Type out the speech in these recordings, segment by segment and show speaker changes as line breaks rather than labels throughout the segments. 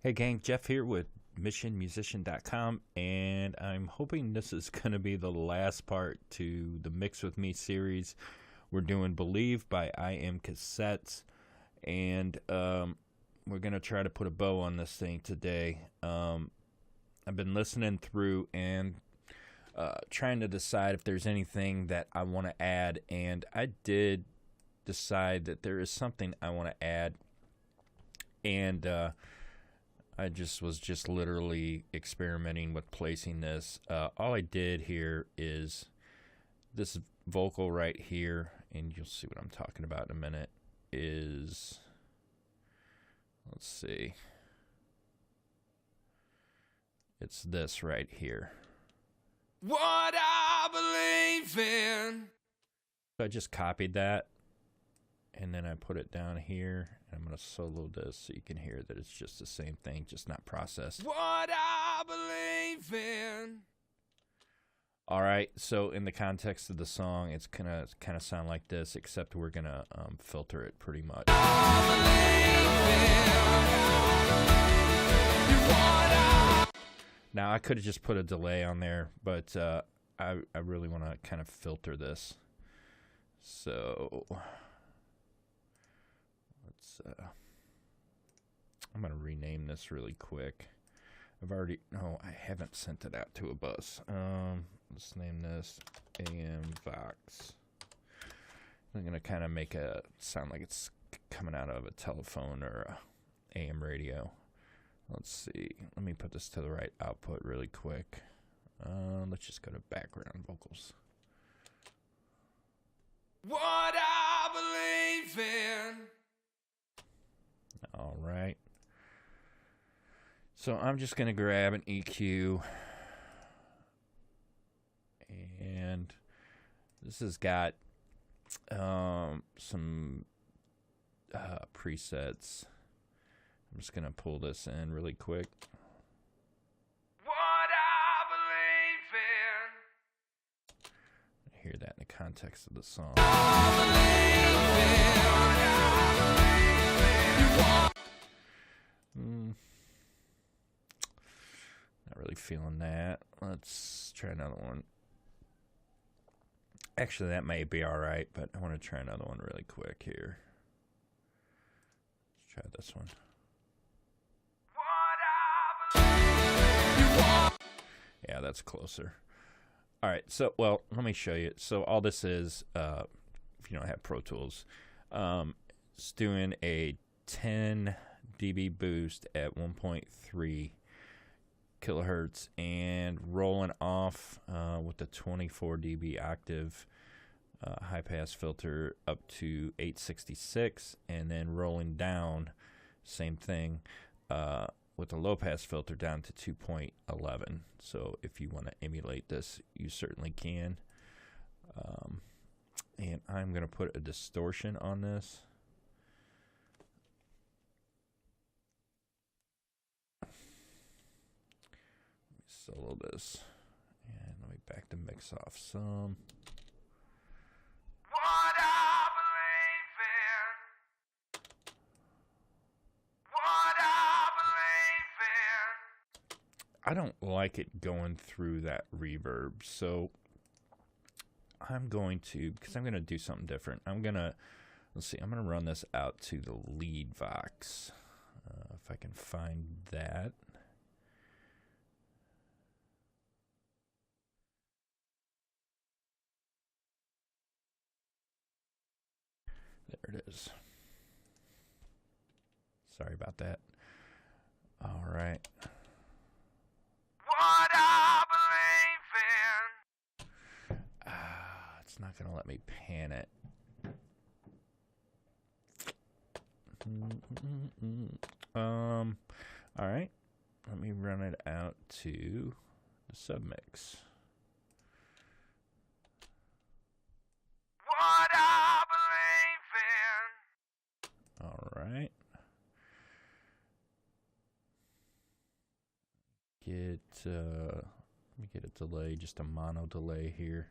Hey gang, Jeff here with missionmusician.com, and I'm hoping this is going to be the last part to the Mix With Me series. We're doing Believe by I Am Cassettes, and we're going to try to put a bow on this thing today. I've been listening through and trying to decide if there's anything that I want to add, and I did decide that there is something I want to add, and I was literally experimenting with placing this. All I did here is this vocal right here, and you'll see what I'm talking about in a minute, is, let's see, it's this right here. What I believe in. So I just copied that, and then I put it down here. I'm going to solo this so you can hear that it's just the same thing, just not processed. What I believe in. All right, so in the context of the song, it's going to kind of sound like this, except we're going to filter it pretty much. Now, I could have just put a delay on there, but I really want to kind of filter this. So I'm going to rename this really quick. I haven't sent it out to a bus. Let's name this AM Vox. I'm going to kind of make it sound like it's coming out of a telephone or a AM radio. Let's see. Let me put this to the right output really quick. Let's just go to background vocals. What I believe in. All right. So I'm just going to grab an EQ, and this has got some presets. I'm just going to pull this in really quick. What I believe in. Hear that in the context of the song. Not really feeling that. Let's try another one. Actually, that may be all right, but I want to try another one really quick here. Let's try this one. Yeah, that's closer. All right, so, well, let me show you. So all this is, if you don't have Pro Tools, it's doing a 10 dB boost at 1.3 kilohertz and rolling off with the 24 dB octave high pass filter up to 866, and then rolling down, same thing, with the low pass filter down to 2.11. So if you want to emulate this, you certainly can. And I'm going to put a distortion on this. Solo this, and let me back the mix off some. What I believe in. What I believe in. I don't like it going through that reverb, so I'm going to, because I'm going to do something different. I'm going to run this out to the lead Vox, if I can find that. There it is. Sorry about that. All right. What I believe in. It's not going to let me pan it. All right. Let me run it out to the submix. What I believe in. All right. Let me get a delay, just a mono delay here.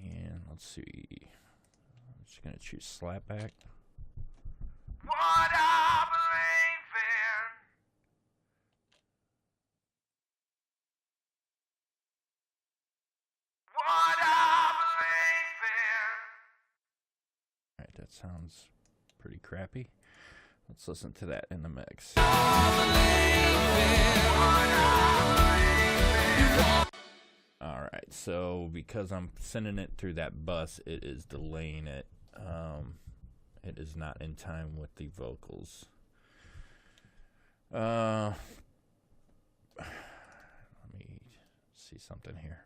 And let's see. I'm just going to choose slapback. What I believe That sounds pretty crappy. Let's listen to that in the mix. Alright, so because I'm sending it through that bus, it is delaying it. It is not in time with the vocals. Let me see something here.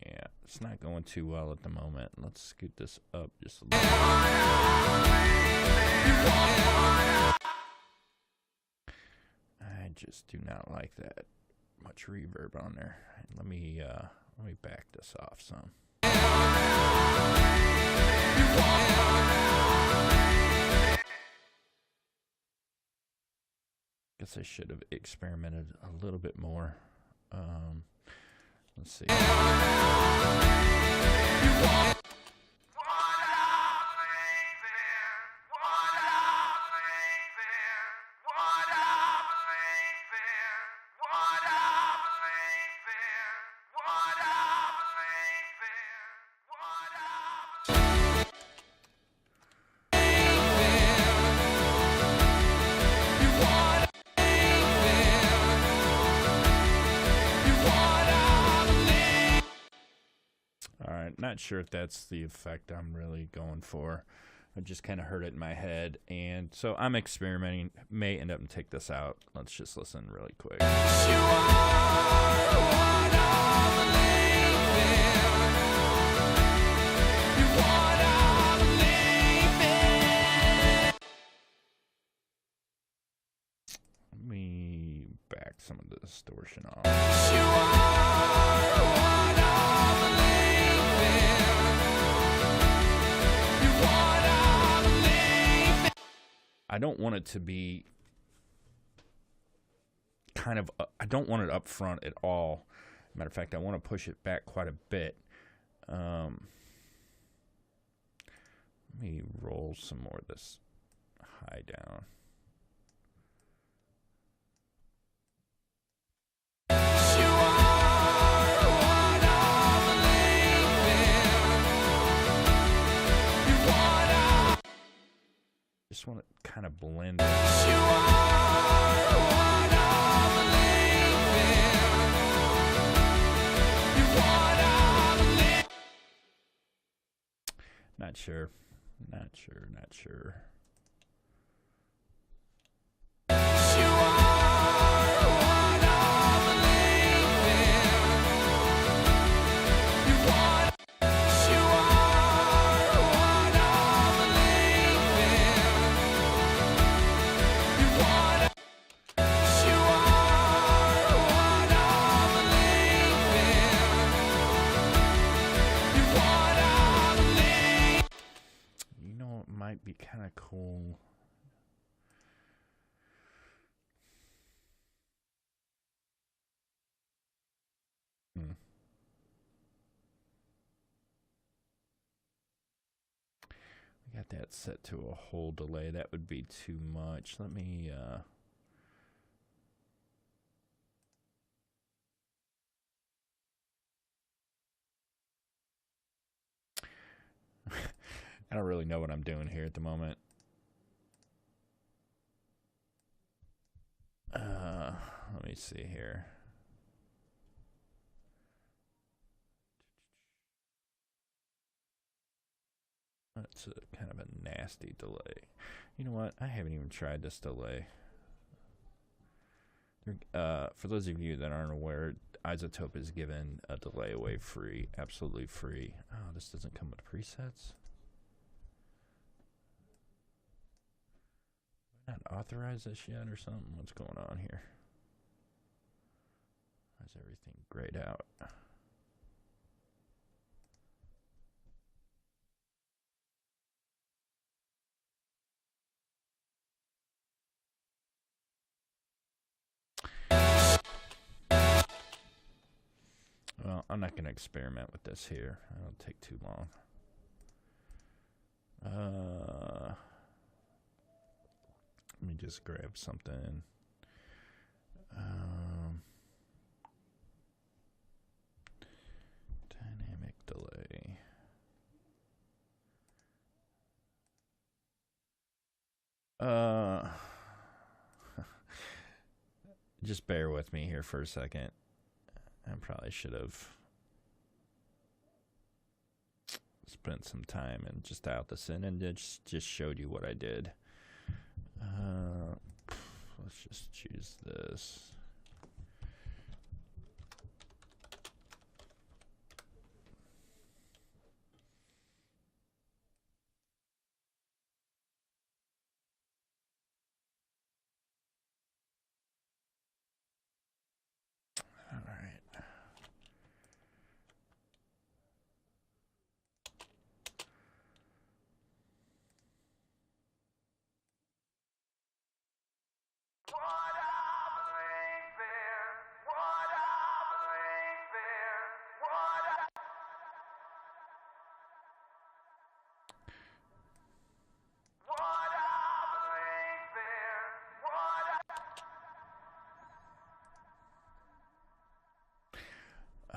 Yeah, it's not going too well at the moment. Let's scoot this up just a little. I just do not like that much reverb on there. Let me back this off some. Guess I should have experimented a little bit more. Let's see. Not sure if that's the effect I'm really going for. I just kind of heard it in my head, and so I'm experimenting. May end up and take this out. Let's just listen really quick. Let me back some of the distortion off. I don't want it to be kind of, I don't want it up front at all. Matter of fact, I want to push it back quite a bit. Let me roll some more of this high down. Just want to kind of blend it. Not sure. Be kind of cool. We got that set to a whole delay. That would be too much. Let me I don't really know what I'm doing here at the moment. Let me see here. That's a kind of a nasty delay. You know what? I haven't even tried this delay. For those of you that aren't aware, Isotope is given a delay away free, absolutely free. Oh, this doesn't come with presets? Not authorize this yet or something? What's going on here? Why is everything grayed out? Well, I'm not going to experiment with this here. It'll take too long. Let me just grab something. Uh, just bear with me here for a second. I probably should have spent some time and just dialed this in and just showed you what I did. Let's just choose this. All right.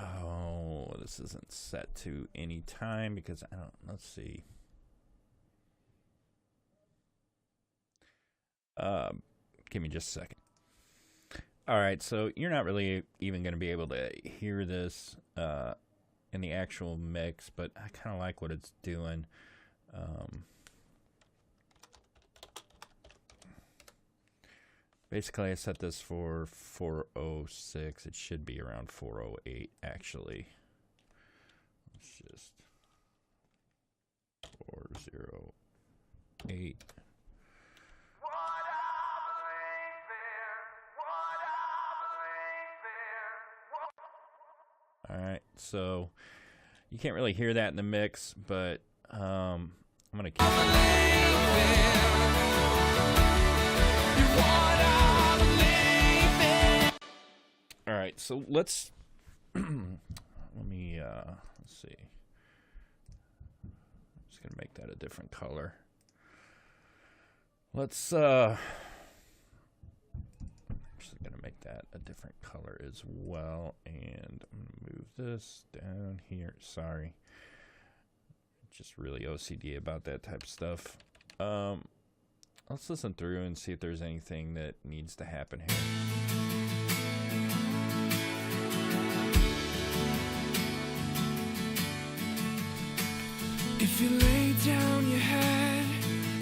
Oh, this isn't set to any time because I don't. Let's see. Give me just a second. All right, so you're not really even going to be able to hear this in the actual mix, but I kind of like what it's doing. Basically, I set this for 406. It should be around 408, actually. Let's just 408. All right, so you can't really hear that in the mix, but I'm gonna keep All right, so let's let me let's see. I'm just gonna make that a different color. Let's I'm just gonna make that a different color as well, and I'm gonna move this down here. Sorry, just really OCD about that type of stuff. Let's listen through and see if there's anything that needs to happen here.
If you lay down your head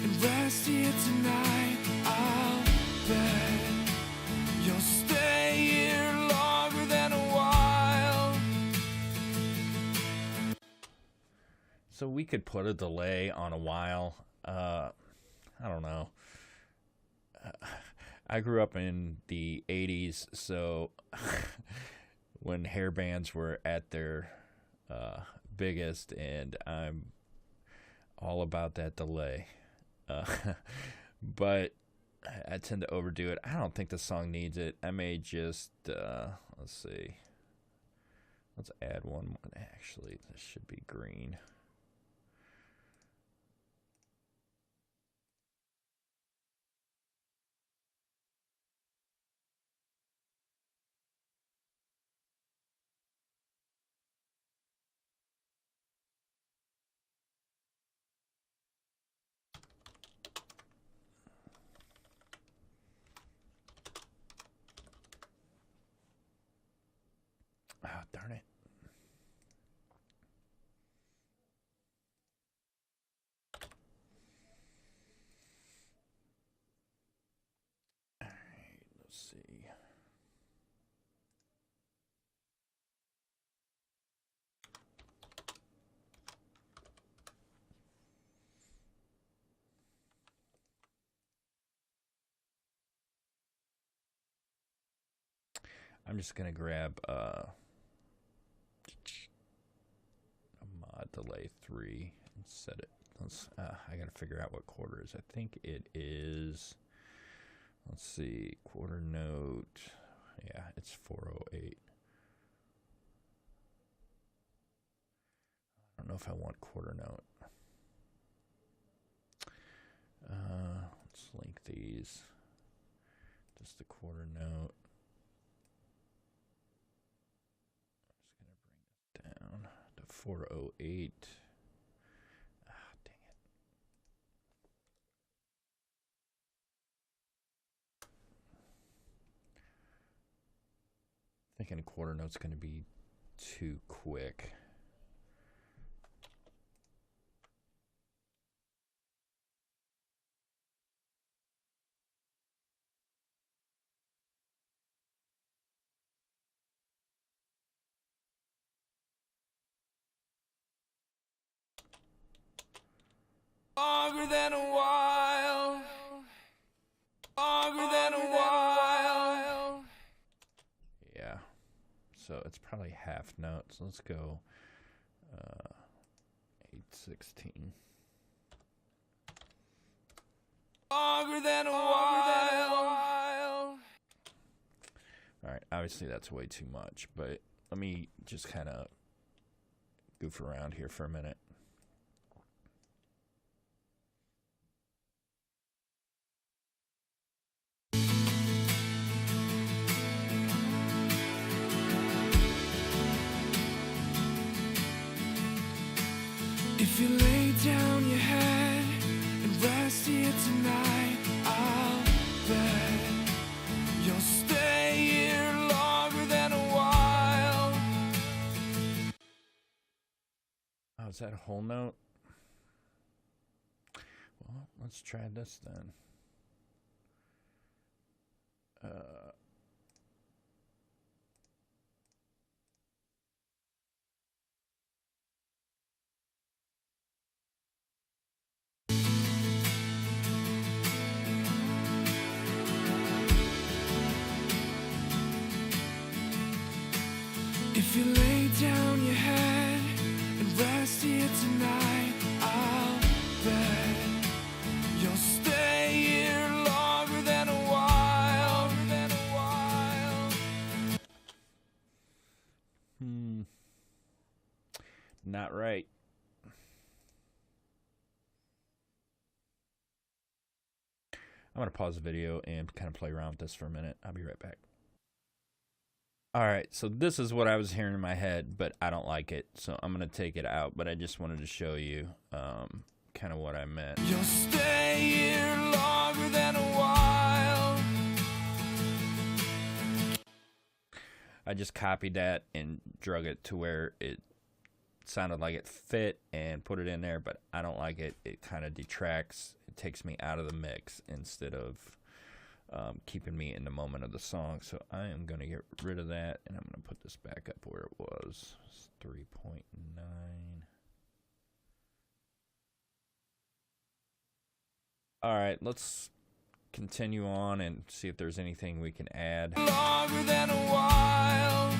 and rest here tonight, I'll bet you'll stay here longer than a while.
So we could put a delay on a while. I don't know. I grew up in the 80s, so when hair bands were at their biggest, and I'm all about that delay. But I tend to overdo it. I don't think the song needs it. I may just, let's see. Let's add one more. Actually, this should be green. Ah, darn it. All right, let's see. I'm just going to grab a mod delay 3 and set it. I got to figure out what quarter is. I think it is, let's see, quarter note. Yeah, it's 408. I don't know if I want quarter note. Let's link these. Just the quarter note. I'm just going to bring this down to 408. Ah, dang thinking a quarter note's going to be too quick.
Longer than a while. Longer than a while.
Yeah. So it's probably half notes. Let's go 8/16.
Longer than a while.
All right. Obviously, that's way too much, but let me just kind of goof around here for a minute.
If you lay down your head and rest here tonight, I'll bet you'll stay here longer than a while.
Oh, is that a whole note? Well, let's try this then.
If you lay down your head and rest here tonight, I'll bet you'll stay here longer than a while.
Not right. I'm going to pause the video and kind of play around with this for a minute. I'll be right back. All right, so this is what I was hearing in my head, but I don't like it, so I'm going to take it out. But I just wanted to show you kind of what I meant.
You'll stay here longer than a while.
I just copied that and drug it to where it sounded like it fit and put it in there, but I don't like it. It kind of detracts. It takes me out of the mix instead of keeping me in the moment of the song. So I am going to get rid of that, and I'm going to put this back up where it was. It's 3.9. All right, let's continue on and see if there's anything we can add.
Longer than a while.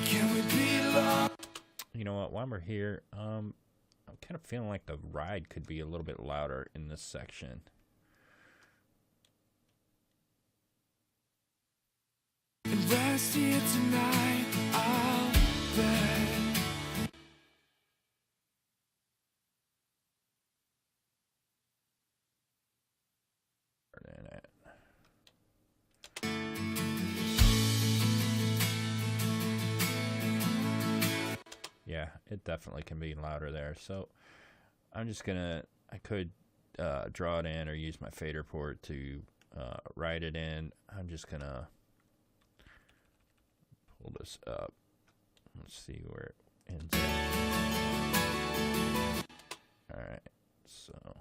Can we be long?
You know what? While we're here, I'm kind of feeling like the ride could be a little bit louder in this section.
And rest here tonight, I'll bet.
Yeah, it definitely can be louder there. So I'm just gonna, I could draw it in or use my fader port to write it in. I'm just gonna pull this up. Let's see where it ends up. All right, so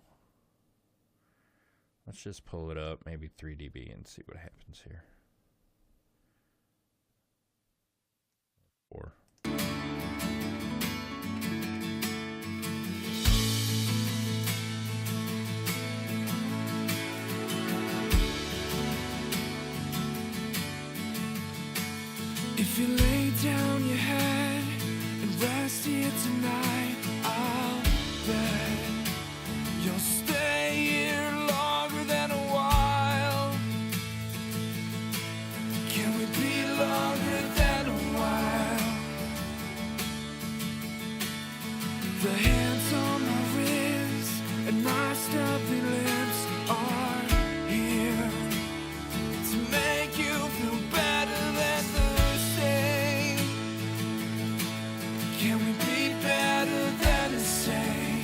let's just pull it up, maybe 3 dB, and see what happens here. 4.
If you lay down your head and rest here tonight, I'll bet you'll stay here longer than a while. Can we be longer than a while? The hands on my wrist and my stuffy lips are here to make you feel better than the same. Can we be better than the same?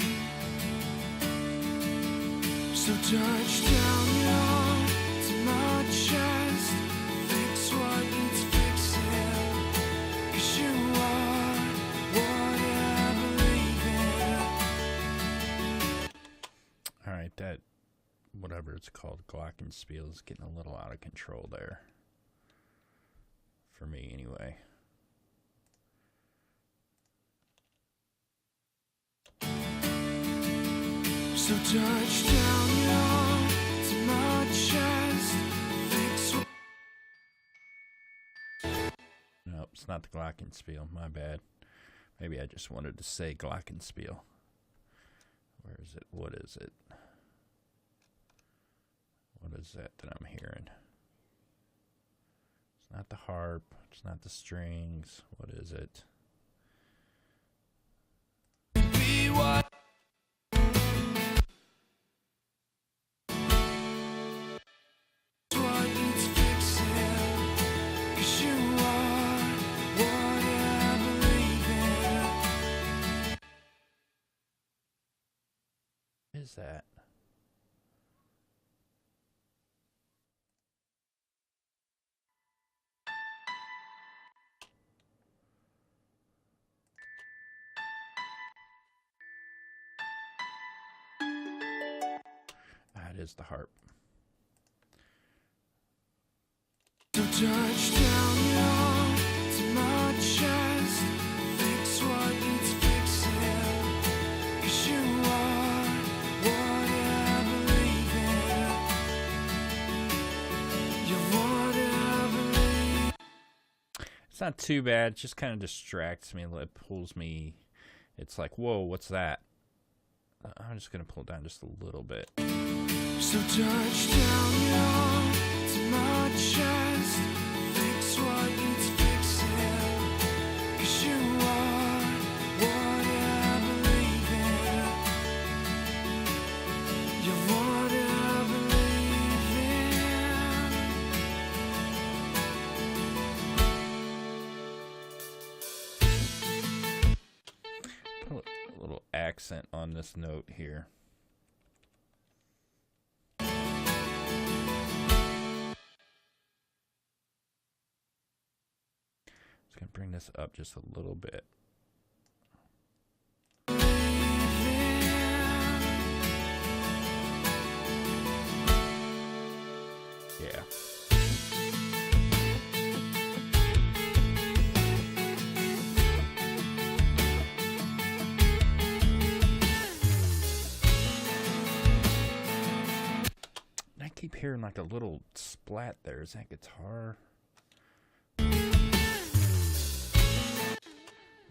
So touch down your heart to my chest. Fix what
whatever it's called, glockenspiel, is getting a little out of control there. For me, anyway.
So touch down your to my chest. Fix what
Nope, it's not the glockenspiel. My bad. Maybe I just wanted to say glockenspiel. Where is it? What is it? What is that I'm hearing? It's not the harp. It's not the strings. What is it?
be what needs fixing. 'Cause you are what I believe in.
What is that? That is the harp.
So touch down your to my chest. Fix what needs fixing. 'Cause you are what I believe in. You're what I believe.
It's not too bad. It just kind of distracts me. It pulls me. It's like, whoa, what's that? I'm just going to pull it down just a little bit.
So touch down your to my chest. Fix what needs fixing. 'Cause you are what I believe in. You're what I believe in.
Put a little accent on this note here. Just going to bring this up just a little bit. Yeah. I keep hearing like a little splat there. Is that guitar?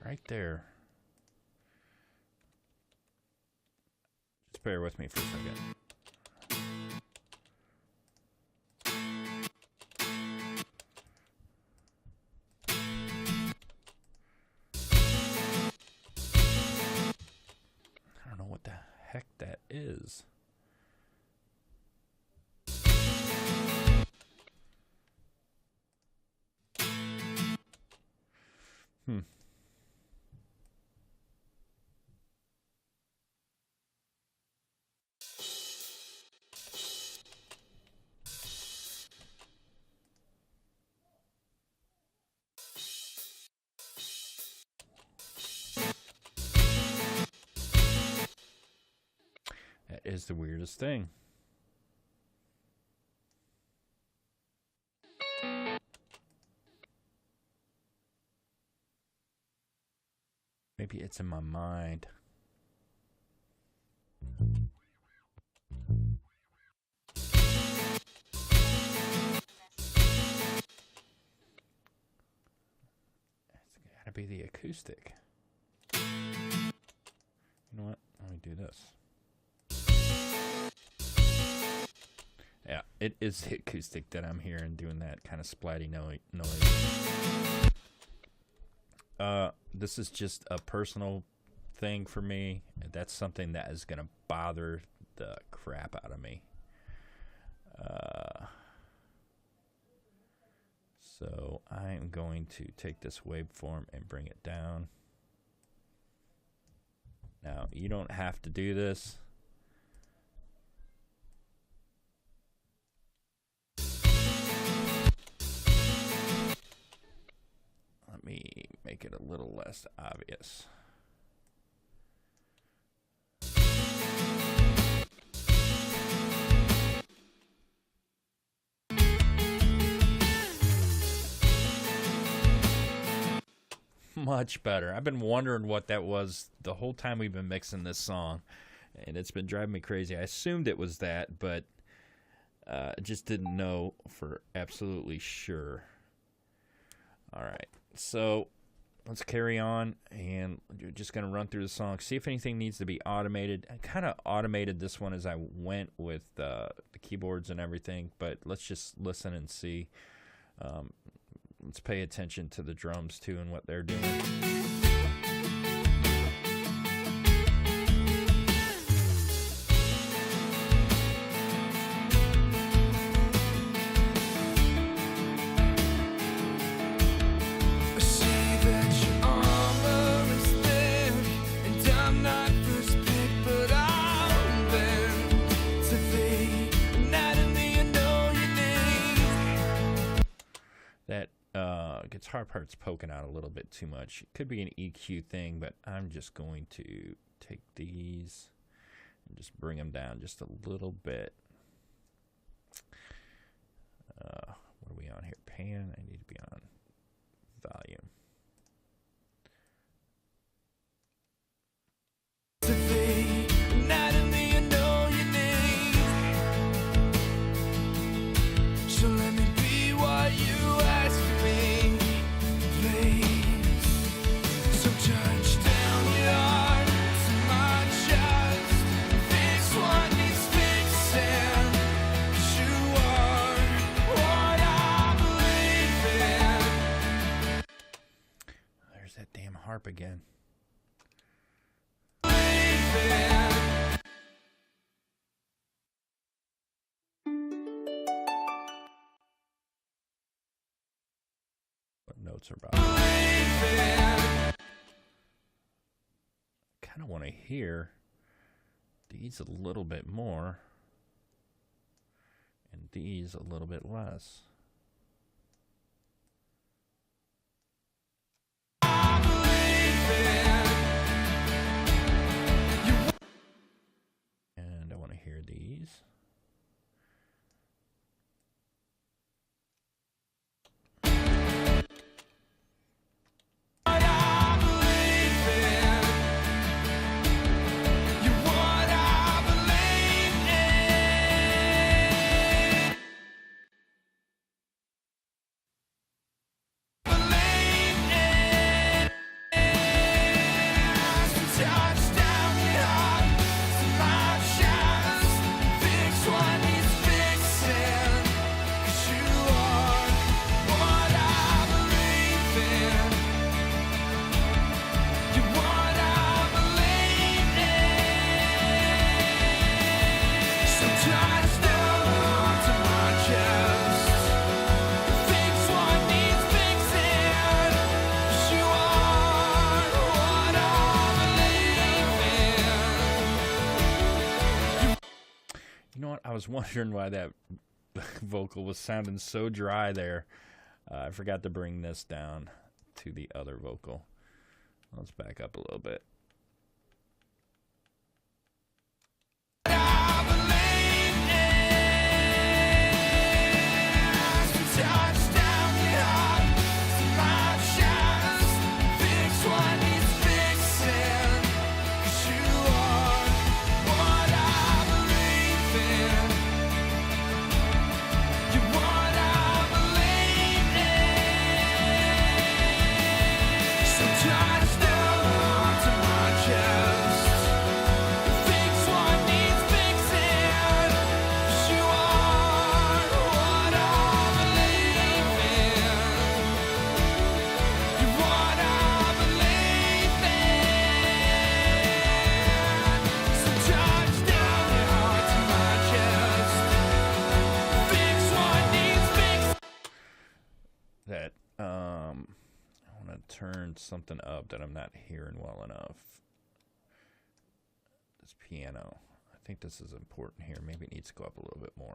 Right there. Just bear with me for a second. I don't know what the heck that is. That is the weirdest thing. Maybe it's in my mind. It's gotta be the acoustic. You know what? Let me do this. Yeah, it is the acoustic that I'm hearing doing that kind of splatty noise. This is just a personal thing for me. That's something that is going to bother the crap out of me. So I'm going to take this waveform and bring it down. Now, you don't have to do this. Let me make it a little less obvious. much better. I've been wondering what that was the whole time we've been mixing this song, and it's been driving me crazy. I assumed it was that, but I just didn't know for absolutely sure. All right, so let's carry on, and you're just going to run through the song, see if anything needs to be automated. I kind of automated this one as I went with the keyboards and everything, but let's just listen and see. Let's pay attention to the drums, too, and what they're doing. That guitar part's poking out a little bit too much. It could be an EQ thing, but I'm just going to take these and just bring them down just a little bit. What are we on here? Pan. I need to be on volume.
So let me be what you ask me, please. So touch down your heart to my chest. Fix what needs fixing. 'Cause you are what I believe in.
There's that damn harp again. Notes are about. I kind of want to hear these a little bit more and these a little bit less. And I want to hear these. I was wondering why that vocal was sounding so dry there. I forgot to bring this down to the other vocal. Let's back up a little bit. Turn something up that I'm not hearing well enough. This piano. I think this is important here. Maybe it needs to go up a little bit more.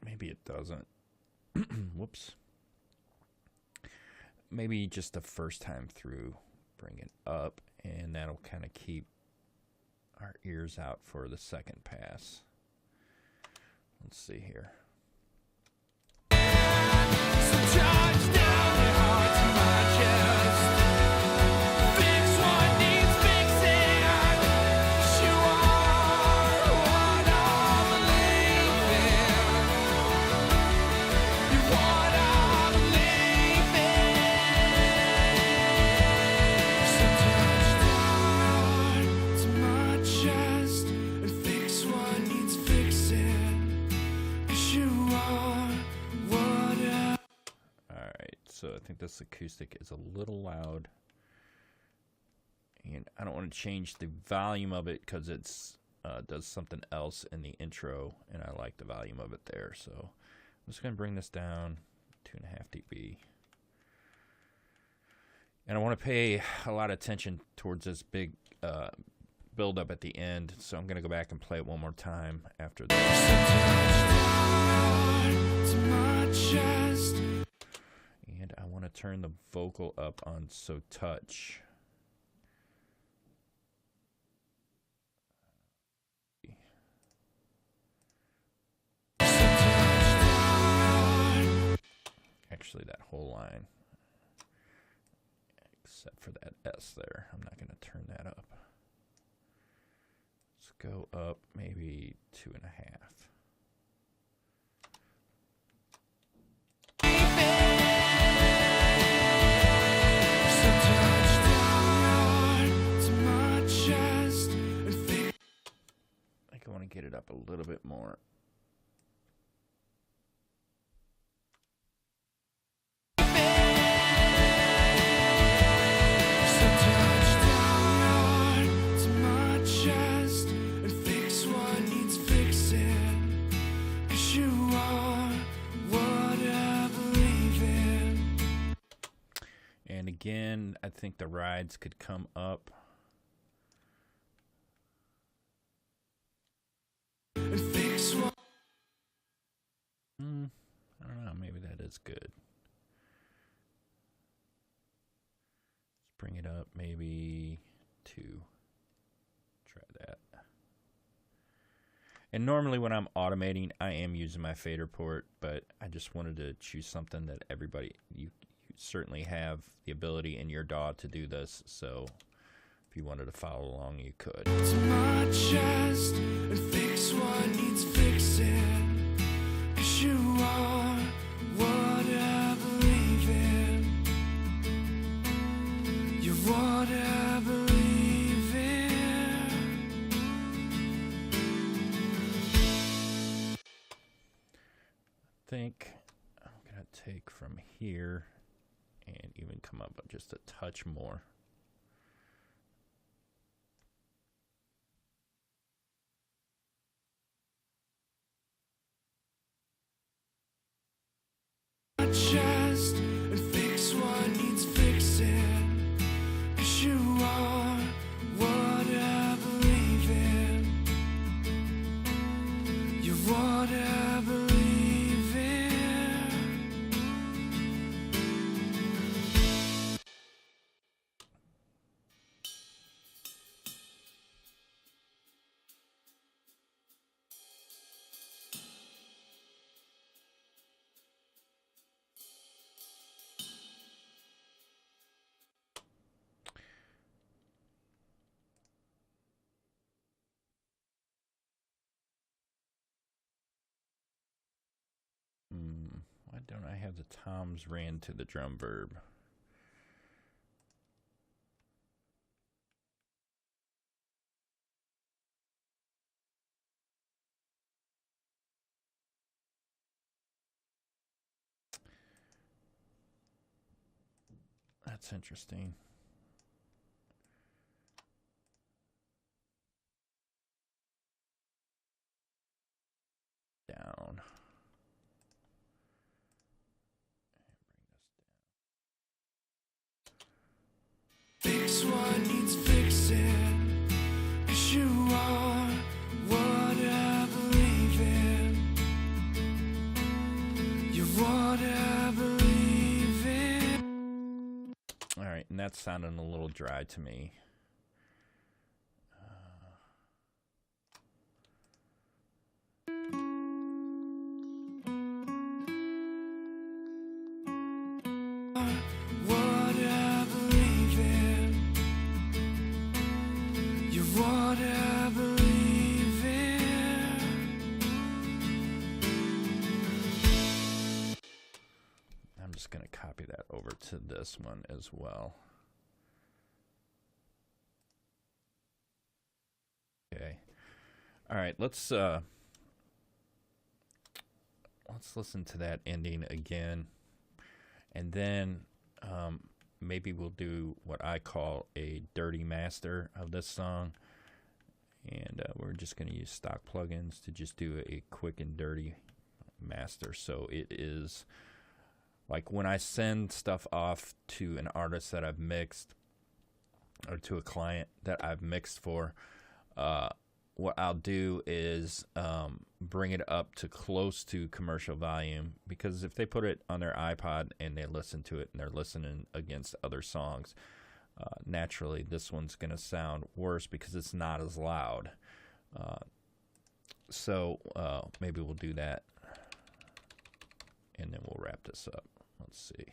Maybe it doesn't. Whoops. Maybe just the first time through, bring it up, and that'll kind of keep our ears out for the second pass. Let's see here.
So charge down your heart to my chest. Fix what needs fixing. 'Cause you are what I believe in. You're what I believe in. So touch down to my chest and fix what needs fixing. 'Cause you are what I.
Alright, so I think this acoustic is a little loud. And I don't want to change the volume of it because it's does something else in the intro, and I like the volume of it there. So I'm just going to bring this down 2.5 dB. And I want to pay a lot of attention towards this big build up at the end. So I'm going to go back and play it one more time after this.
To my chest.
And I want to turn the vocal up on So Touch. Actually, that whole line, except for that S there. I'm not going to turn that up. Let's go up maybe 2.5.
So touch down to my chest and fix.
I think I want to get it up a little bit more.
So touch down to my chest and fix what needs fixing. 'Cause you are what I believe in.
And again, I think the rides could come up.
And fix what.
I don't know, maybe that is good. Let's bring it up maybe 2. Try that. And normally when I'm automating, I am using my fader port, but I just wanted to choose something that everybody, you certainly have the ability in your DAW to do this, so if you wanted to follow along, you could.
To my chest and fix what needs fixing. 'Cause you are what I believe in. You're what I believe in.
I think I'm going to take from here and even come up just a touch more.
My chest and fix what needs fixing. 'Cause you are what I believe in. You're what I believe in.
Why don't I have the toms ran to the drum verb? That's interesting. Down.
Fix what needs fixing. 'Cause you are what I believe in. You're what I believe in.
All right, and that's sounding a little dry to me.
what I believe in. You're what I believe in.
I'm just going to copy that over to this one as well. Okay. All right, let's listen to that ending again, and then maybe we'll do what I call a dirty master of this song, and we're just going to use stock plugins to just do a quick and dirty master. So it is like when I send stuff off to an artist that I've mixed, or to a client that I've mixed for, what I'll do is bring it up to close to commercial volume, because if they put it on their iPod and they listen to it and they're listening against other songs, naturally this one's going to sound worse because it's not as loud. So maybe we'll do that, and then we'll wrap this up. Let's see.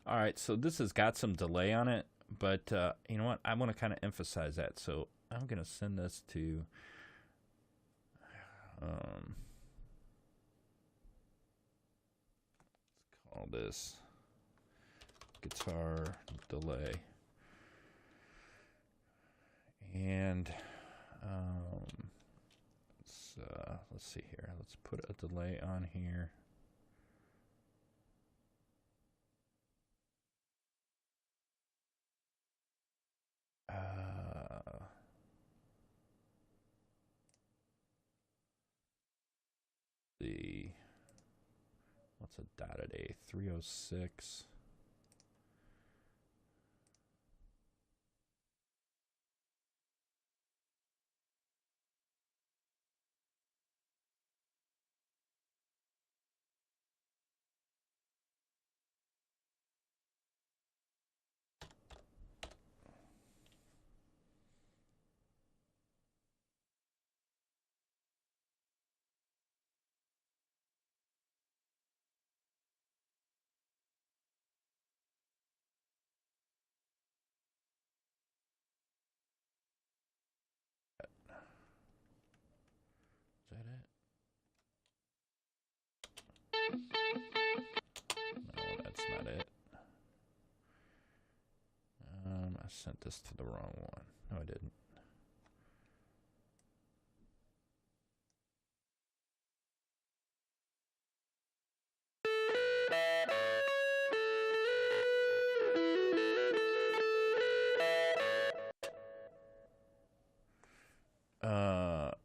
All right, so this has got some delay on it, but you know what? I want to kind of emphasize that. So I'm going to send this to let's call this guitar delay. And let's see here. Let's put a delay on here. What's a dotted A? 306. Is that it? No, that's not it. I sent this to the wrong one. No, I didn't.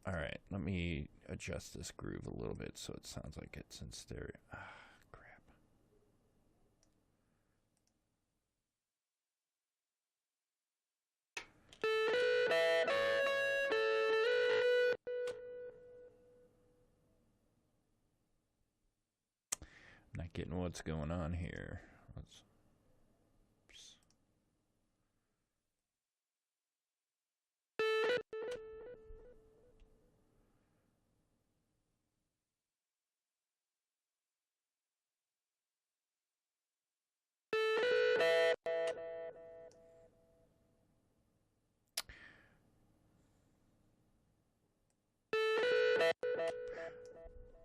All right, let me adjust this groove a little bit so it sounds like it's in stereo. Ah, crap. I'm not getting what's going on here. Let's.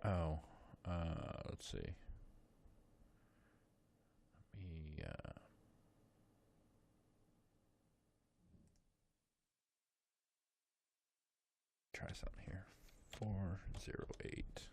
Oh, let's see. Let me try something here. 408.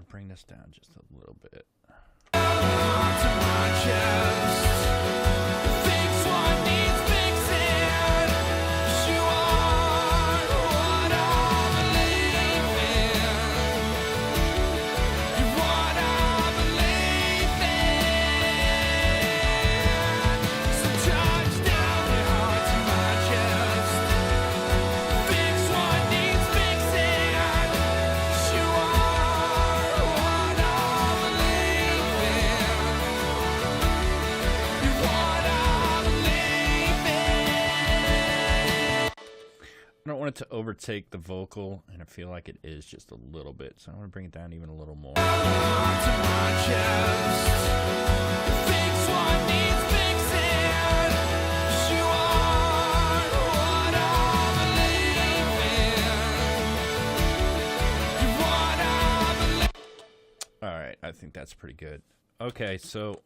bring this down just a little bit.
To my chest. Fix what needs fixing. 'Cause you are what I believe in. You're what I believe in. So touch down your heart to my chest. Fix what needs fixing. 'Cause you are what I believe in. You're what I believe in.
I don't want it to overtake the vocal, and I feel like it is just a little bit, so I want to bring it down even a little more.
To my chest. Fix what needs fixing. 'Cause you are what I believe in. You're what I believe.
All right, I think that's pretty good. Okay, so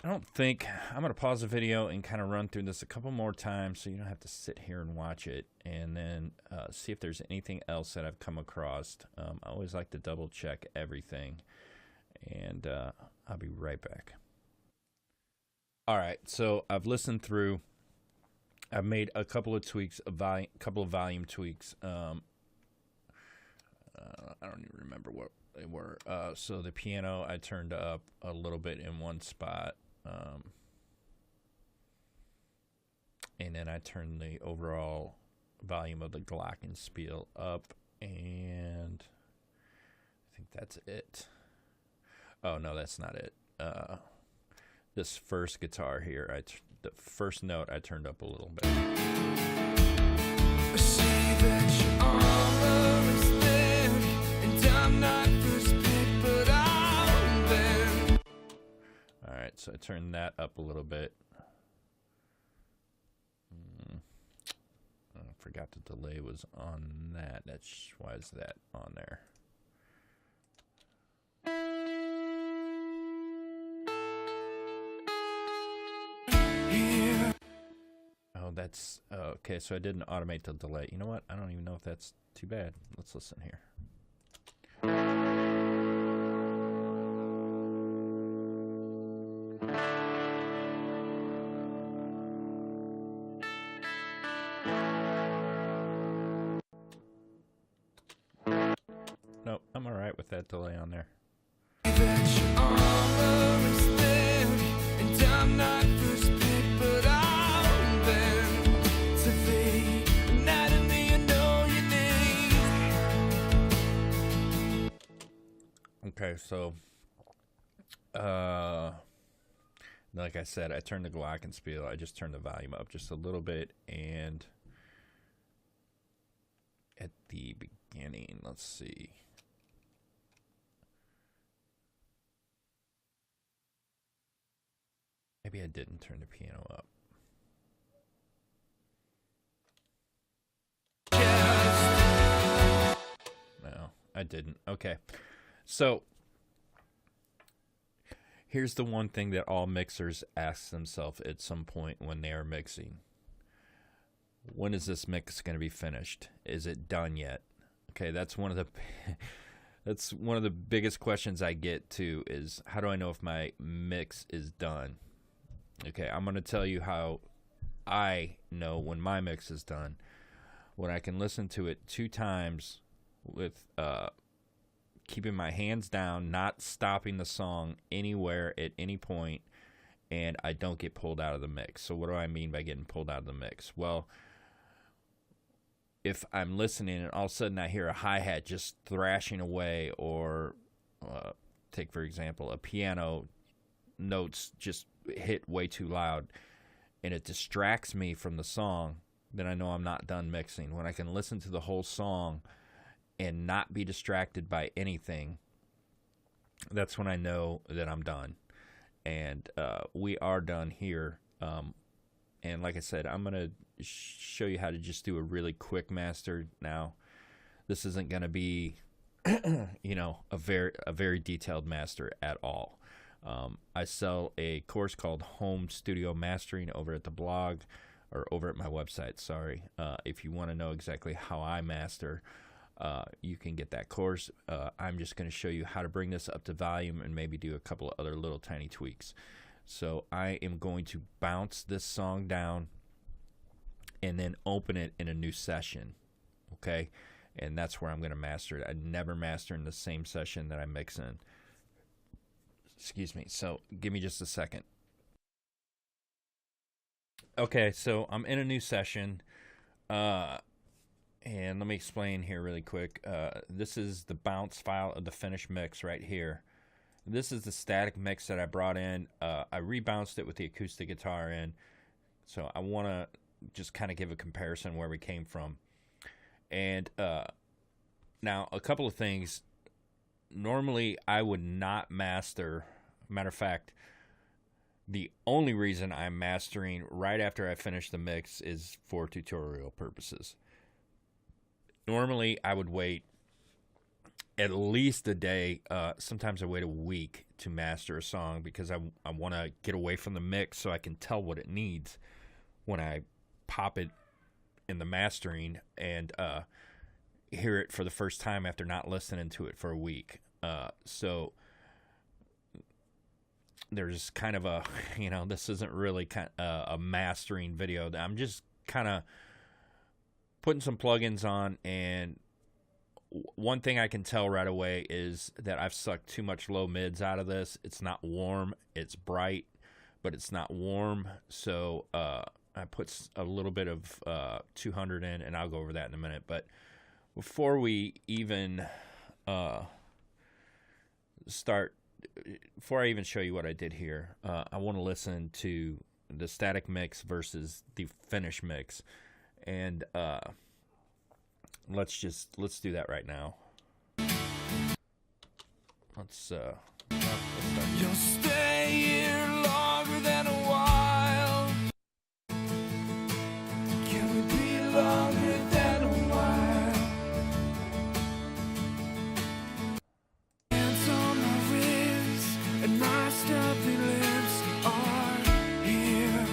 I don't think I'm going to pause the video and kind of run through this a couple more times so you don't have to sit here and watch it, and then see if there's anything else that I've come across. I always like to double check everything, and I'll be right back. All right, so I've listened through. I've made a couple of tweaks, couple of volume tweaks. I don't even remember what they were. So the piano I turned up a little bit in one spot. And then I turned the overall volume of the glockenspiel up, and I think that's it. Oh, no, that's not it. This first guitar here, the first note I turned up a little bit.
I see that your armor is thick, and I'm not first pick, but I'm there.
All right, so I turned that up a little bit. I forgot the delay was on that. That's why is that on there?
Here.
Oh, that's okay. So I didn't automate the delay. You know what? I don't even know if that's too bad. Let's listen here. Nope, I'm all right with that delay on there.
That your armor is thick, and I'm not first pick, but I'm there to the anatomy I know you need.
Okay, so like I said, I turned the glockenspiel. I just turned the volume up just a little bit, and at the beginning, let's see. Maybe I didn't turn the piano up. No, I didn't. Okay. So here's the one thing that all mixers ask themselves at some point when they are mixing. When is this mix going to be finished? Is it done yet? Okay, that's one of the biggest questions I get too, is how do I know if my mix is done? Okay, I'm going to tell you how I know when my mix is done. When I can listen to it 2 times with keeping my hands down, not stopping the song anywhere at any point, and I don't get pulled out of the mix. So what do I mean by getting pulled out of the mix? Well, if I'm listening and all of a sudden I hear a hi-hat just thrashing away, or take, for example, a piano notes just hit way too loud, and it distracts me from the song, then I know I'm not done mixing. When I can listen to the whole song and not be distracted by anything, that's when I know that I'm done. And we are done here. And like I said, I'm going to show you how to just do a really quick master now. This isn't going to be, a very detailed master at all. I sell a course called Home Studio Mastering over at the blog, or over at my website, sorry. If you want to know exactly how I master, you can get that course. I'm just going to show you how to bring this up to volume and maybe do a couple of other little tiny tweaks. So I am going to bounce this song down and then open it in a new session, okay? And that's where I'm going to master it. I never master in the same session that I mix in. Excuse me. So give me just a second. Okay, so I'm in a new session. And let me explain here really quick. This is the bounce file of the finished mix right here. This is the static mix that I brought in. I rebounced it with the acoustic guitar in. So I want to just kind of give a comparison where we came from. And now a couple of things. Normally I would not master. Matter of fact, the only reason I'm mastering right after I finish the mix is for tutorial purposes. Normally, I would wait at least a day. Sometimes I wait a week to master a song because I want to get away from the mix so I can tell what it needs when I pop it in the mastering and hear it for the first time after not listening to it for a week. So there's kind of a, this isn't really a mastering video. I'm just kind of putting some plugins on, and one thing I can tell right away is that I've sucked too much low mids out of this. It's not warm. It's bright, but it's not warm. So I put a little bit of 200 in, and I'll go over that in a minute. But before we even before I even show you what I did here, I want to listen to the static mix versus the finished mix. And let's do that right now. Let's start.
You'll stay here longer than a while. Can we be longer than a while? Hands on my wrist and my stuffy lips are here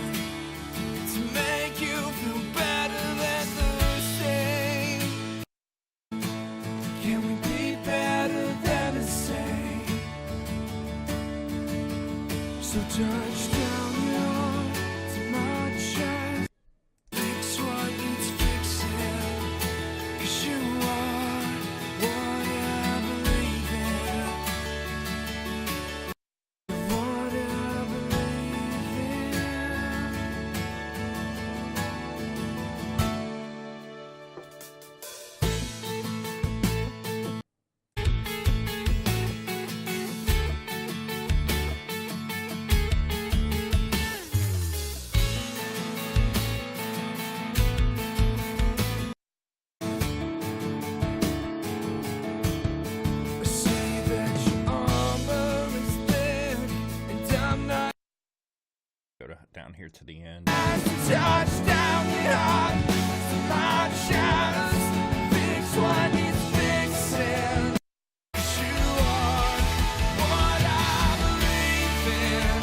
to make you feel better than the same. Can we be better than the same? So touch down your arm to my chest. Fix what needs fixing, 'cause you are what I believe in. What I believe in. Say that your armor is thick, and I'm not
Go down here to the end.
touch down your heart to my chest. Fix what needs fixing. 'Cause you are what I believe in.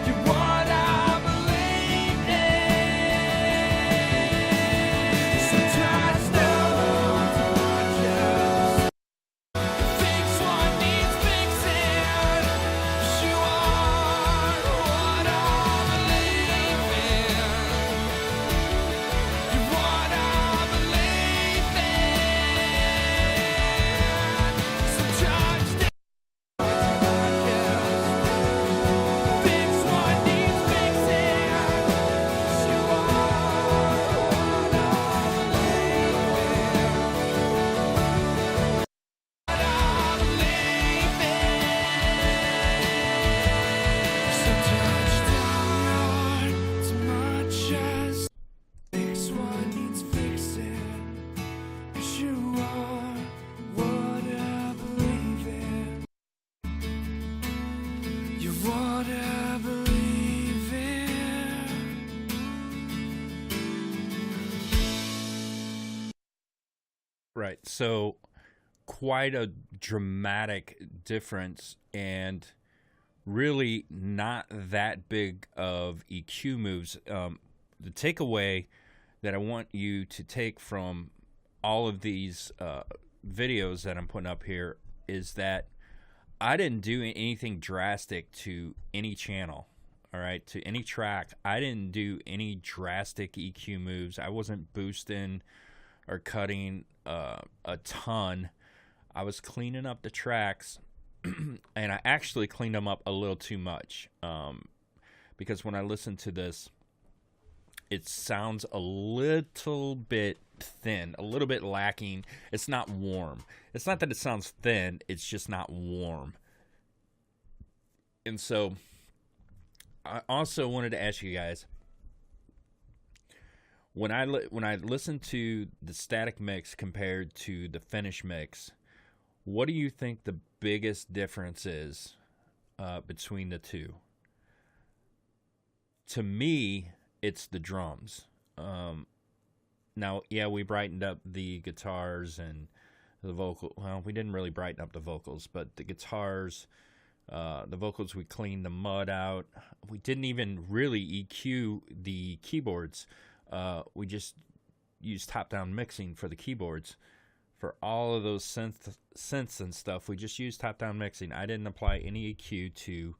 You're what I believe in. So touch down to my chest. Fix what needs fixing. 'Cause you are what I believe in. You're what I believe in. So touch down to my chest. Fix what needs fixing. 'Cause you are what I believe in. So touch down to my chest. Fix what needs fixing. 'Cause you are what I believe in. You're what I believe in.
Right. So quite a dramatic difference, and really not that big of EQ moves. The takeaway that I want you to take from all of these videos that I'm putting up here is that I didn't do anything drastic to any channel, all right, to any track. I didn't do any drastic EQ moves. I wasn't boosting or cutting a ton. I was cleaning up the tracks, and I actually cleaned them up a little too much, because when I listen to this, it sounds a little bit thin, a little bit lacking. It's not warm. It's not that it sounds thin, it's just not warm. And so I also wanted to ask you guys, when I listen to the static mix compared to the finished mix, what do you think the biggest difference is between the two? To me, it's the drums. Now, yeah, we brightened up the guitars and the vocal. Well, we didn't really brighten up the vocals, but the guitars, the vocals, we cleaned the mud out. We didn't even really EQ the keyboards. We just used top-down mixing for the keyboards. For all of those synths and stuff, we just used top-down mixing. I didn't apply any EQ to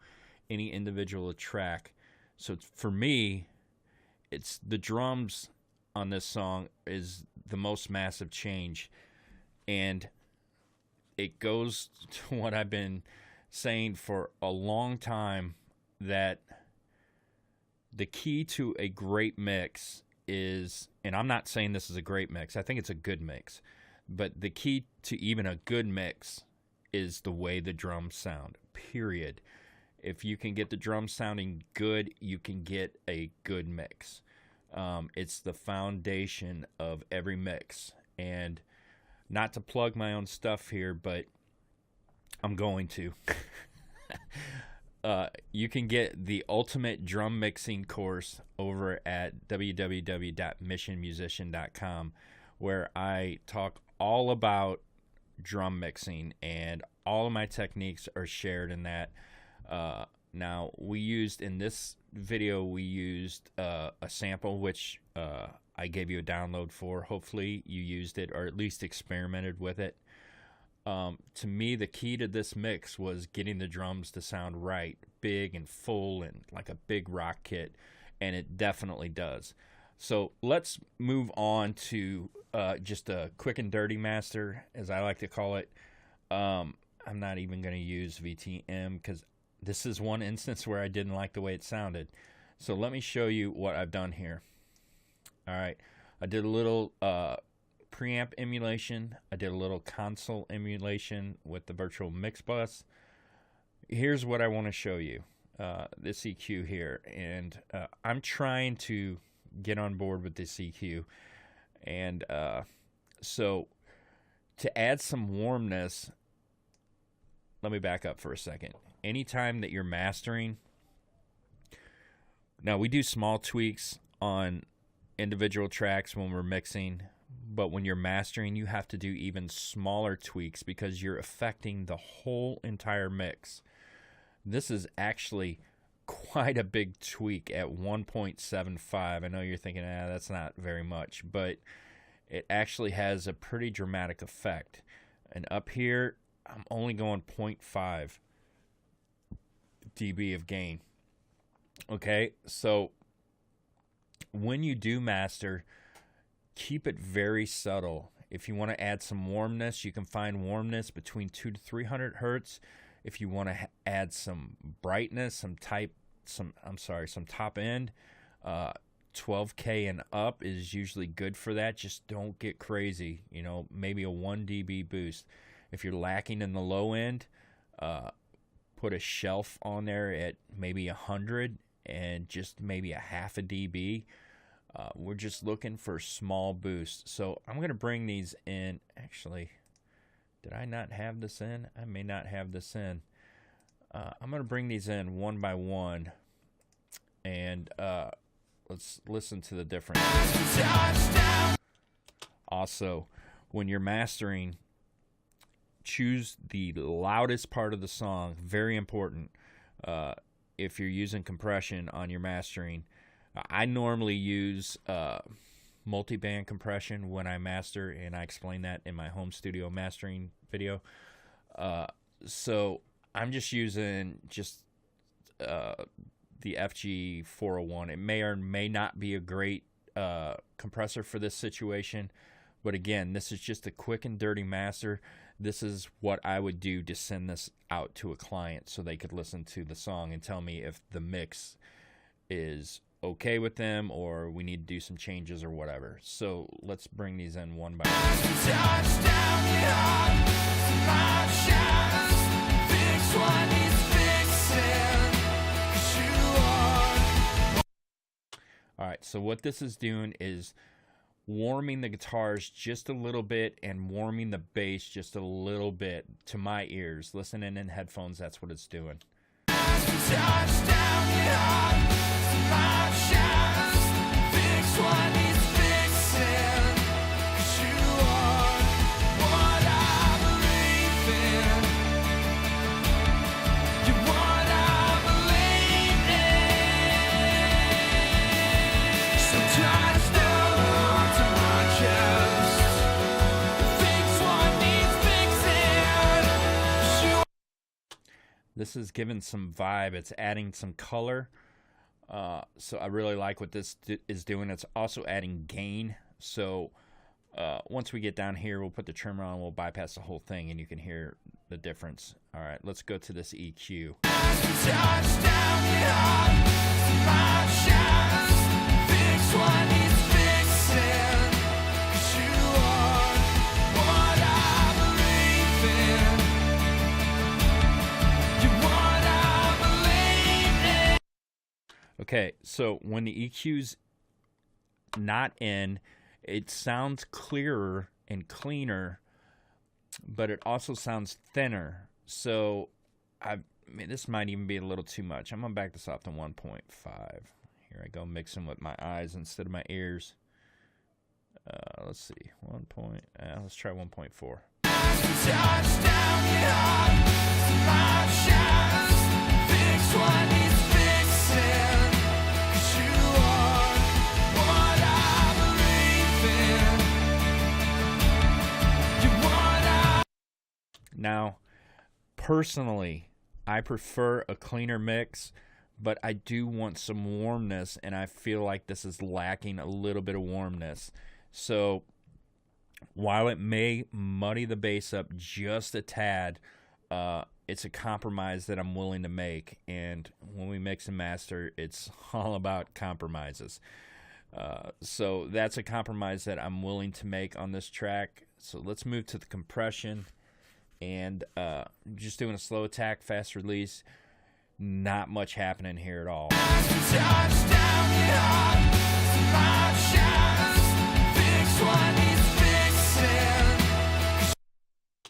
any individual track. So for me, it's the drums on this song is the most massive change. And it goes to what I've been saying for a long time, that the key to a great mix is, and I'm not saying this is a great mix, I think it's a good mix, but the key to even a good mix is the way the drums sound, period. If you can get the drums sounding good, you can get a good mix. It's the foundation of every mix. And not to plug my own stuff here, but I'm going to. You can get the ultimate drum mixing course over at www.missionmusician.com, where I talk all about drum mixing, and all of my techniques are shared in that. Now, we used in this video, we used a sample, which I gave you a download for. Hopefully you used it, or at least experimented with it. To me, the key to this mix was getting the drums to sound right, big and full and like a big rock kit, and it definitely does. So let's move on to just a quick and dirty master, as I like to call it. I'm not even going to use VTM because this is one instance where I didn't like the way it sounded. So let me show you what I've done here. All right, I did a little preamp emulation. I did a little console emulation with the virtual mix bus. Here's what I want to show you, this EQ here. And I'm trying to get on board with this EQ. And so to add some warmness, let me back up for a second. Anytime that you're mastering, now we do small tweaks on individual tracks when we're mixing, but when you're mastering, you have to do even smaller tweaks because you're affecting the whole entire mix. This is actually quite a big tweak at 1.75. I know you're thinking, that's not very much, but it actually has a pretty dramatic effect. And up here, I'm only going 0.5 dB of gain. Okay, so when you do master, keep it very subtle. If you want to add some warmness, you can find warmness between 200 to 300 hertz. If you want to add some brightness, some top end, 12K and up is usually good for that. Just don't get crazy. Maybe a 1 dB boost. If you're lacking in the low end, put a shelf on there at maybe 100 and just maybe a half a dB. We're just looking for small boosts. So I'm going to bring these in. Actually, did I not have this in? I may not have this in. I'm going to bring these in one by one, and let's listen to the difference. Also, when you're mastering, choose the loudest part of the song. Very important. If you're using compression on your mastering, I normally use multi-band compression when I master, and I explain that in my home studio mastering video. So I'm just using the FG 401. It may or may not be a great compressor for this situation, but again, this is just a quick and dirty master. This is what I would do to send this out to a client so they could listen to the song and tell me if the mix is okay with them or we need to do some changes or whatever. So let's bring these in one by All right, so what this is doing is warming the guitars just a little bit and warming the bass just a little bit to my ears. Listening in headphones, that's what it's doing. This is giving some vibe. It's adding some color. So I really like what this is doing. It's also adding gain. So once we get down here, we'll put the trimmer on. We'll bypass the whole thing, and you can hear the difference. All right, let's go to this EQ. Okay, so when the EQ's not in, it sounds clearer and cleaner, but it also sounds thinner. So I mean, this might even be a little too much. I'm going to back this off to 1.5. Here I go, mixing with my eyes instead of my ears. Let's see, let's try 1.4. Now, personally, I prefer a cleaner mix, but I do want some warmness, and I feel like this is lacking a little bit of warmness. So while it may muddy the bass up just a tad, it's a compromise that I'm willing to make. And when we mix and master, it's all about compromises. So that's a compromise that I'm willing to make on this track. So let's move to the compression. And just doing a slow attack, fast release. Not much happening here at all.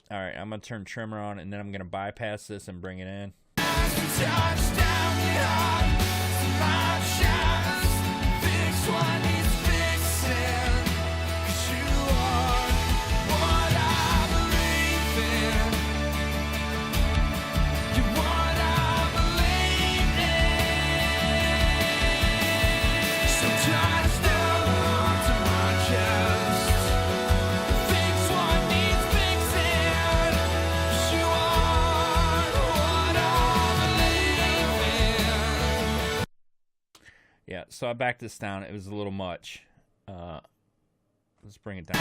All right, I'm going to turn trimmer on, and then I'm going to bypass this and bring it in. Yeah, so I backed this down. It was a little much. Let's bring it down.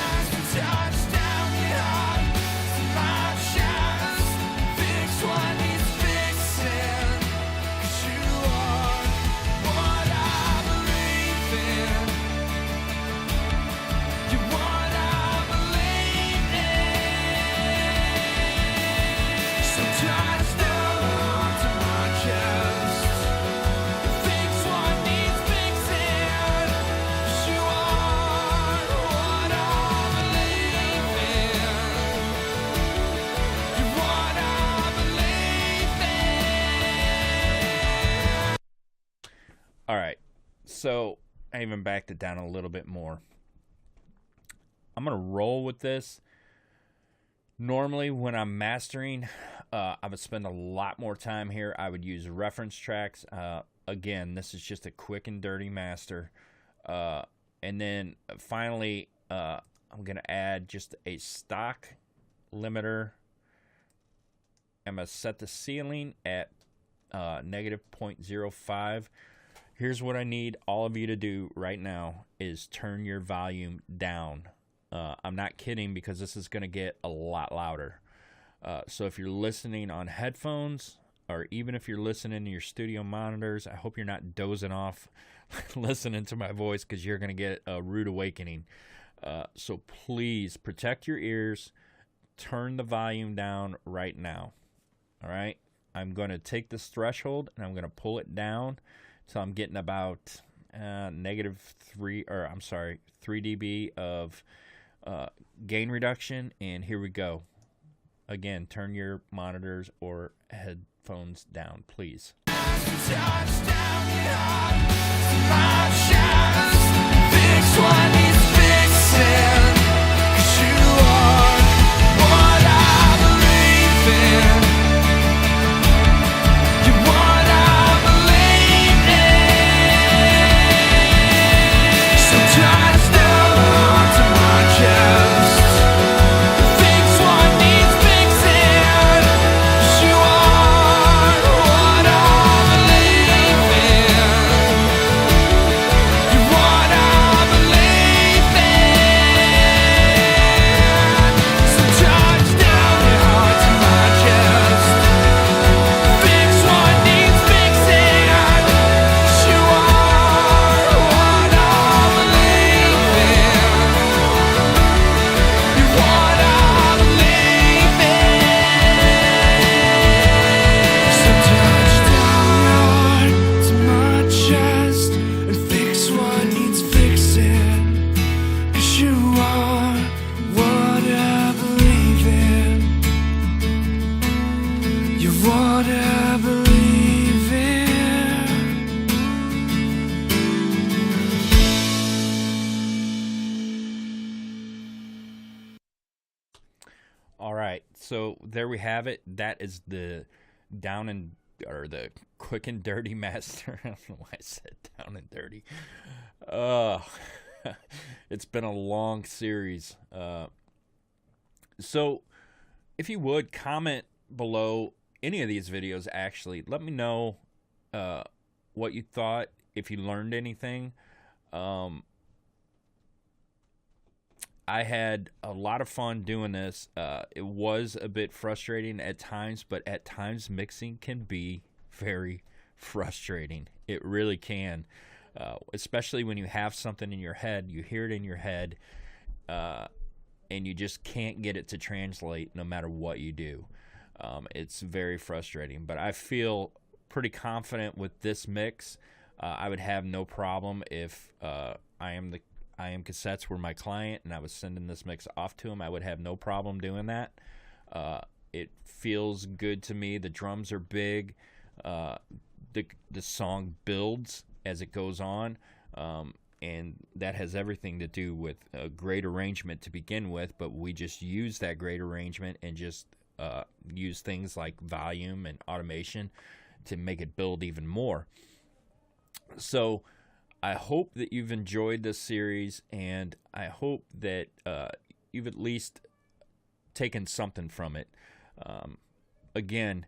All right, so I even backed it down a little bit more. I'm going to roll with this. Normally, when I'm mastering, I would spend a lot more time here. I would use reference tracks. Again, this is just a quick and dirty master. And And then finally, I'm going to add just a stock limiter. I'm going to set the ceiling at negative 0.05. Here's what I need all of you to do right now is turn your volume down. I'm not kidding, because this is going to get a lot louder. So if you're listening on headphones, or even if you're listening to your studio monitors, I hope you're not dozing off listening to my voice, because you're going to get a rude awakening. So please protect your ears. Turn the volume down right now. All right? I'm going to take this threshold and I'm going to pull it down till I'm getting about negative 3 dB of gain reduction. And here we go. Again, turn your monitors or headphones down, please. All right, so there we have it. That is the the quick and dirty master. I don't know why I said down and dirty. It's been a long series. So if you would comment below any of these videos, actually, let me know what you thought, if you learned anything. I had a lot of fun doing this. It was a bit frustrating at times, but at times mixing can be very frustrating. It really can, especially when you have something in your head, you hear it in your head, and you just can't get it to translate no matter what you do. It's very frustrating, but I feel pretty confident with this mix. I would have no problem if I Am Cassettes were my client and I was sending this mix off to him. I would have no problem doing that. It feels good to me. The drums are big. The song builds as it goes on, and that has everything to do with a great arrangement to begin with, but we just use that great arrangement and just use things like volume and automation to make it build even more. So I hope that you've enjoyed this series, and I hope that you've at least taken something from it. Again,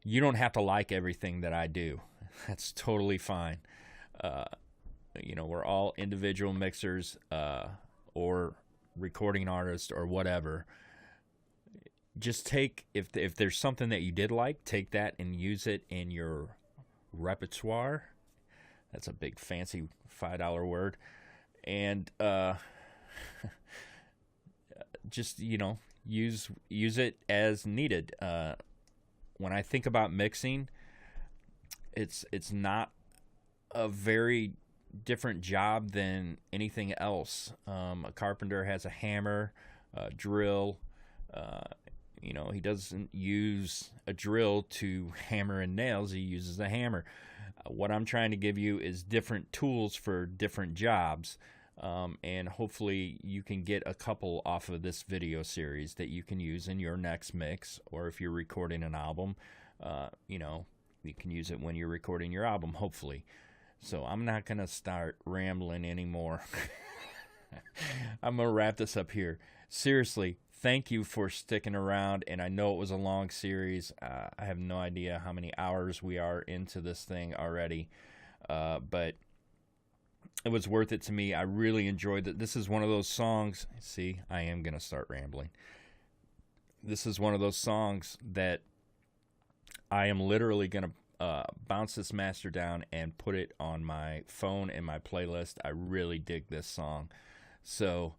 you don't have to like everything that I do. That's totally fine. We're all individual mixers or recording artists or whatever. Just take, if there's something that you did like, take that and use it in your repertoire. That's a big fancy $5 word. And just, use it as needed. When I think about mixing, it's not a very different job than anything else. A carpenter has a hammer, a drill. He doesn't use a drill to hammer in nails. He uses a hammer. What I'm trying to give you is different tools for different jobs, and hopefully you can get a couple off of this video series that you can use in your next mix, or if you're recording an album, you can use it when you're recording your album, hopefully. So I'm not going to start rambling anymore. I'm going to wrap this up here. Seriously, thank you for sticking around. And I know it was a long series. I have no idea how many hours we are into this thing already. But it was worth it to me. I really enjoyed it. This is one of those songs. See, I am going to start rambling. This is one of those songs that I am literally going to bounce this master down and put it on my phone in my playlist. I really dig this song. So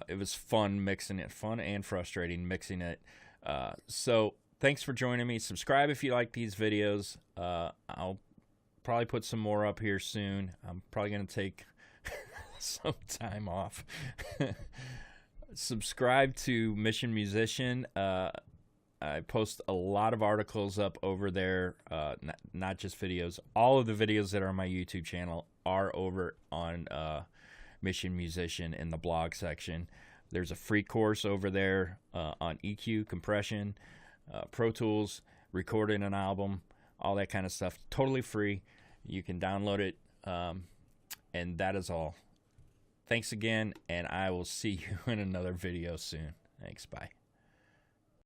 it was fun mixing it, fun and frustrating mixing it. So thanks for joining me. Subscribe if you like these videos. I'll probably put some more up here soon. I'm probably going to take some time off. Subscribe to Mission Musician. I post a lot of articles up over there, not just videos. All of the videos that are on my YouTube channel are over on Mission Musician in the blog section. There's a free course over there on EQ, compression, Pro Tools, recording an album, all that kind of stuff. Totally free. You can download it, and that is all. Thanks again, and I will see you in another video soon. Thanks, bye.